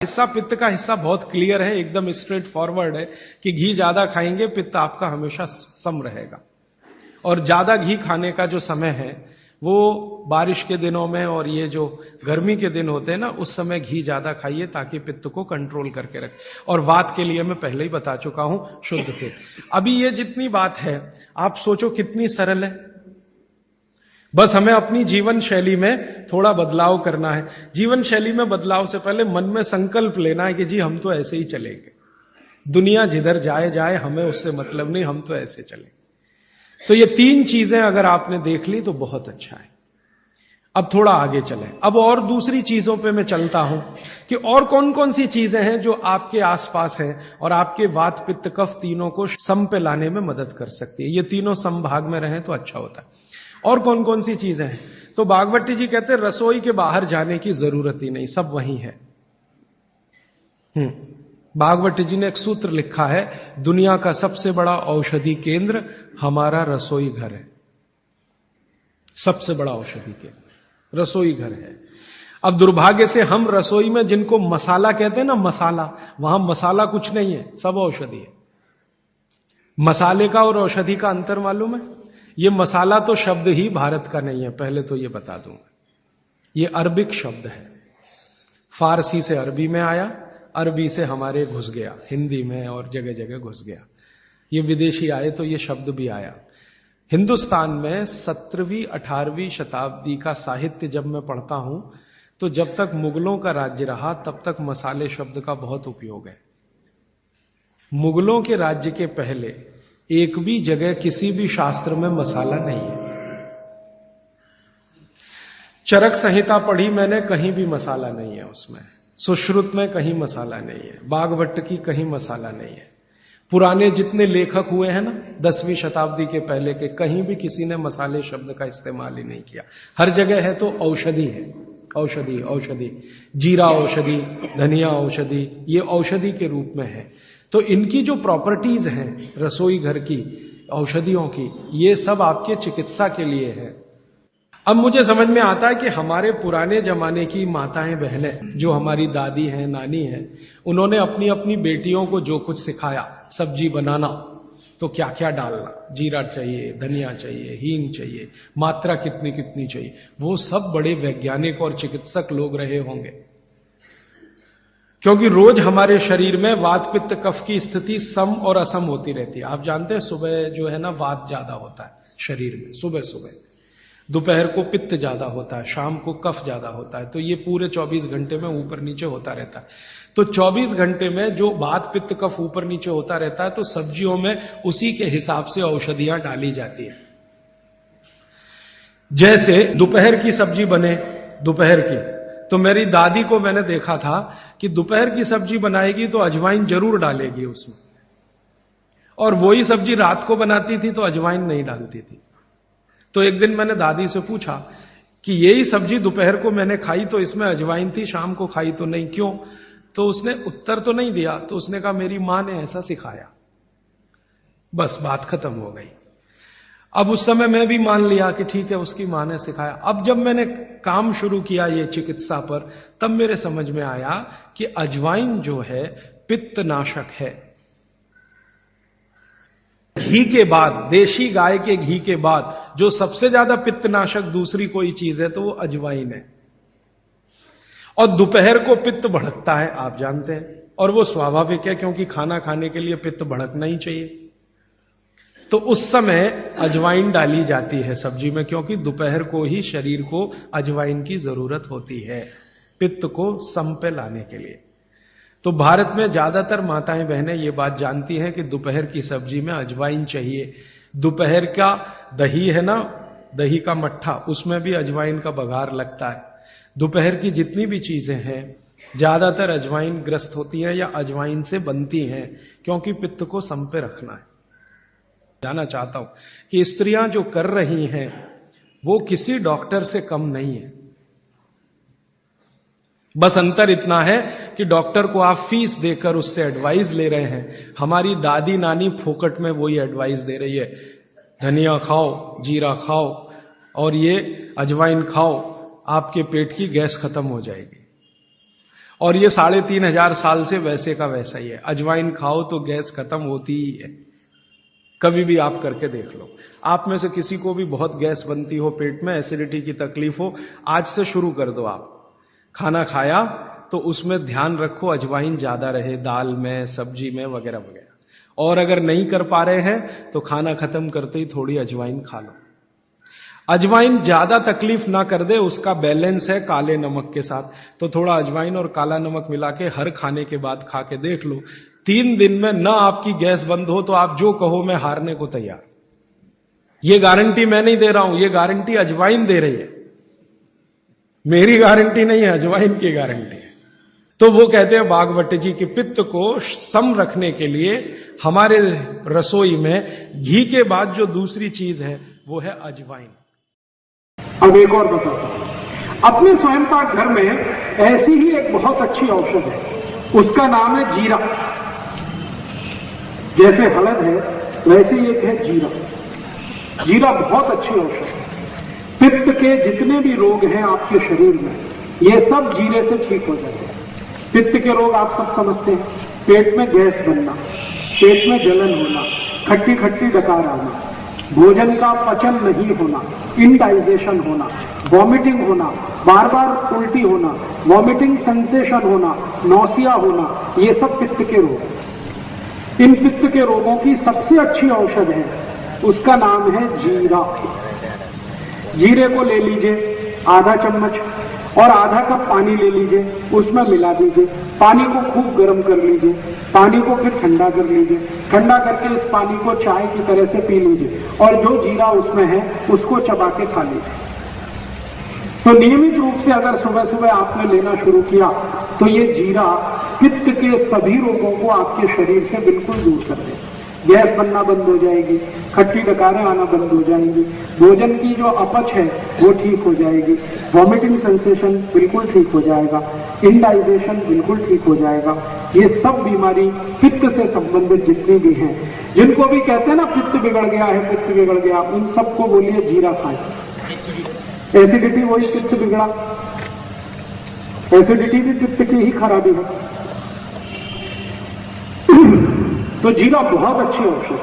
हिस्सा, पित्त का हिस्सा बहुत क्लियर है, एकदम स्ट्रेट फॉरवर्ड है कि घी ज्यादा खाएंगे पित्त आपका हमेशा सम रहेगा। और ज्यादा घी खाने का जो समय है वो बारिश के दिनों में और ये जो गर्मी के दिन होते हैं ना, उस समय घी ज्यादा खाइए ताकि पित्त को कंट्रोल करके रखे। और वात के लिए मैं पहले ही बता चुका हूं, शुद्ध पित्त। अभी ये जितनी बात है आप सोचो कितनी सरल है, बस हमें अपनी जीवन शैली में थोड़ा बदलाव करना है। जीवन शैली में बदलाव से पहले मन में संकल्प लेना है कि जी हम तो ऐसे ही चलेंगे, दुनिया जिधर जाए जाए हमें उससे मतलब नहीं, हम तो ऐसे चलेंगे। तो ये तीन चीजें अगर आपने देख ली तो बहुत अच्छा है। अब थोड़ा आगे चलें, अब और दूसरी चीजों पे मैं चलता हूं कि और कौन कौन सी चीजें हैं जो आपके आसपास हैं और आपके वात पित्त कफ तीनों को सम पे लाने में मदद कर सकती है। ये तीनों समभाग में रहें तो अच्छा होता है। और कौन कौन सी चीजें हैं? तो भागवती जी कहते हैं रसोई के बाहर जाने की जरूरत ही नहीं, सब वहीं है। भागवती जी ने एक सूत्र लिखा है, दुनिया का सबसे बड़ा औषधि केंद्र हमारा रसोई घर है। सबसे बड़ा औषधि केंद्र रसोई घर है। अब दुर्भाग्य से हम रसोई में जिनको मसाला कहते हैं ना, मसाला, वहां मसाला कुछ नहीं है, सब औषधि है। मसाले का और औषधि का अंतर मालूम है? ये मसाला तो शब्द ही भारत का नहीं है, पहले तो ये बता दूंगा। ये अरबिक शब्द है, फारसी से अरबी में आया, अरबी से हमारे घुस गया, हिंदी में और जगह जगह घुस गया। ये विदेशी आए तो ये शब्द भी आया। हिंदुस्तान में 17वीं 18वीं शताब्दी का साहित्य जब मैं पढ़ता हूं तो जब तक मुगलों का राज्य रहा तब तक मसाले शब्द का बहुत उपयोग है। मुगलों के राज्य के पहले एक भी जगह किसी भी शास्त्र में मसाला नहीं है। चरक संहिता पढ़ी मैंने, कहीं भी मसाला नहीं है उसमें। सुश्रुत में कहीं मसाला नहीं है, बागवट की कहीं मसाला नहीं है। पुराने जितने लेखक हुए हैं ना 10वीं शताब्दी के पहले के, कहीं भी किसी ने मसाले शब्द का इस्तेमाल ही नहीं किया। हर जगह है तो औषधि है, औषधि औषधि, जीरा औषधि, धनिया औषधि, ये औषधि के रूप में है। तो इनकी जो प्रॉपर्टीज हैं रसोई घर की, औषधियों की, ये सब आपके चिकित्सा के लिए है। अब मुझे समझ में आता है कि हमारे पुराने जमाने की माताएं बहनें, जो हमारी दादी हैं, नानी हैं, उन्होंने अपनी अपनी बेटियों को जो कुछ सिखाया, सब्जी बनाना तो क्या क्या डालना, जीरा चाहिए, धनिया चाहिए, हींग चाहिए, मात्रा कितनी कितनी चाहिए, वो सब बड़े वैज्ञानिक और चिकित्सक लोग रहे होंगे। क्योंकि रोज हमारे शरीर में वात पित्त कफ की स्थिति सम और असम होती रहती है। आप जानते हैं सुबह जो है ना वात ज्यादा होता है शरीर में, सुबह सुबह, दोपहर को पित्त ज्यादा होता है, शाम को कफ ज्यादा होता है। तो ये पूरे 24 घंटे में ऊपर नीचे होता रहता है। तो 24 घंटे में जो वात पित्त कफ ऊपर नीचे होता रहता है तो सब्जियों में उसी के हिसाब से औषधियां डाली जाती है। जैसे दोपहर की सब्जी बने, दोपहर की, तो मेरी दादी को मैंने देखा था कि दोपहर की सब्जी बनाएगी तो अजवाइन जरूर डालेगी उसमें, और वही सब्जी रात को बनाती थी तो अजवाइन नहीं डालती थी। तो एक दिन मैंने दादी से पूछा कि यही सब्जी दोपहर को मैंने खाई तो इसमें अजवाइन थी, शाम को खाई तो नहीं, क्यों? तो उसने उत्तर तो नहीं दिया। तो उसने कहा मेरी मां ने ऐसा सिखाया। बस बात खत्म हो गई। अब उस समय मैं भी मान लिया कि ठीक है, उसकी मां ने सिखाया। अब जब मैंने काम शुरू किया ये चिकित्सा पर, तब मेरे समझ में आया कि अजवाइन जो है पित्तनाशक है। घी के बाद, देशी गाय के घी के बाद जो सबसे ज्यादा पित्तनाशक दूसरी कोई चीज है तो वो अजवाइन है। और दोपहर को पित्त भड़कता है, आप जानते हैं, और वो स्वाभाविक है क्योंकि खाना खाने के लिए पित्त भड़कना ही चाहिए। तो उस समय अजवाइन डाली जाती है सब्जी में, क्योंकि दोपहर को ही शरीर को अजवाइन की जरूरत होती है पित्त को सम पे लाने के लिए। तो भारत में ज्यादातर माताएं बहनें ये बात जानती हैं कि दोपहर की सब्जी में अजवाइन चाहिए। दोपहर का दही है ना, दही का मट्ठा, उसमें भी अजवाइन का बघार लगता है। दोपहर की जितनी भी चीजें हैं ज्यादातर अजवाइन ग्रस्त होती हैं या अजवाइन से बनती हैं, क्योंकि पित्त को सम पे रखना है। जानना चाहता हूं कि स्त्रियां जो कर रही हैं वो किसी डॉक्टर से कम नहीं है। बस अंतर इतना है कि डॉक्टर को आप फीस देकर उससे एडवाइस ले रहे हैं। हमारी दादी नानी फोकट में वही एडवाइस दे रही है, धनिया खाओ, जीरा खाओ और ये अजवाइन खाओ, आपके पेट की गैस खत्म हो जाएगी। और ये 3500 साल से वैसे का वैसा ही है। अजवाइन खाओ तो गैस खत्म होती ही है, कभी भी आप करके देख लो। आप में से किसी को भी बहुत गैस बनती हो, पेट में एसिडिटी की तकलीफ हो, आज से शुरू कर दो। आप खाना खाया तो उसमें ध्यान रखो अजवाइन ज्यादा रहे, दाल में, सब्जी में, वगैरह वगैरह। और अगर नहीं कर पा रहे हैं तो खाना खत्म करते ही थोड़ी अजवाइन खा लो। अजवाइन ज्यादा तकलीफ ना कर दे, उसका बैलेंस है काले नमक के साथ। तो थोड़ा अजवाइन और काला नमक मिला के हर खाने के बाद खा के देख लो। 3 दिन में ना आपकी गैस बंद हो तो आप जो कहो मैं हारने को तैयार। ये गारंटी मैं नहीं दे रहा हूं, ये गारंटी अजवाइन दे रही है, मेरी गारंटी नहीं है, अजवाइन की गारंटी है। तो वो कहते हैं बागवट जी कि पित्त को सम रखने के लिए हमारे रसोई में घी के बाद जो दूसरी चीज है वो है अजवाइन। अब एक और बताता हूं, अपने स्वयं पाक घर में ऐसी ही एक बहुत अच्छी औषध है, उसका नाम है जीरा। जैसे हलद है वैसे ही एक है जीरा। जीरा बहुत अच्छी औषध है। पित्त के जितने भी रोग हैं आपके शरीर में, ये सब जीरे से ठीक हो जाते हैं। पित्त के रोग आप सब समझते हैं, पेट में गैस बनना, पेट में जलन होना, खट्टी खट्टी डकार आना, भोजन का पचन नहीं होना, इनडाइजेशन होना, वॉमिटिंग होना, बार बार उल्टी होना, वॉमिटिंग सेंसेशन होना, नौसिया होना, ये सब पित्त के रोग हैं। इन पित्त के रोगों की सबसे अच्छी औषध है, उसका नाम है जीरा। जीरे को ले लीजिए आधा चम्मच और आधा कप पानी ले लीजिए, उसमें मिला दीजिए। पानी को खूब गर्म कर लीजिए, पानी को फिर ठंडा कर लीजिए। ठंडा करके इस पानी को चाय की तरह से पी लीजिए और जो जीरा उसमें है उसको चबा के खा लीजिए। तो नियमित रूप से अगर सुबह सुबह आपने लेना शुरू किया तो ये जीरा पित्त के सभी रोगों को आपके शरीर से बिल्कुल दूर कर देगा। गैस बनना बंद हो जाएगी, खट्टी डकारें आना बंद हो जाएंगी, भोजन की जो अपच है वो ठीक हो जाएगी, वॉमिटिंग सेंसेशन बिल्कुल ठीक हो जाएगा, इनडाइजेशन बिल्कुल ठीक हो जाएगा। ये सब बीमारी पित्त से संबंधित जितनी भी हैं, जिनको भी कहते हैं ना पित्त बिगड़ गया है, पित्त बिगड़ गया, उन सबको बोलिए जीरा खाएं। एसिडिटी वही पित्त बिगड़ा, एसिडिटी भी पित्त की ही खराबी है। तो जीरा बहुत अच्छी औषध।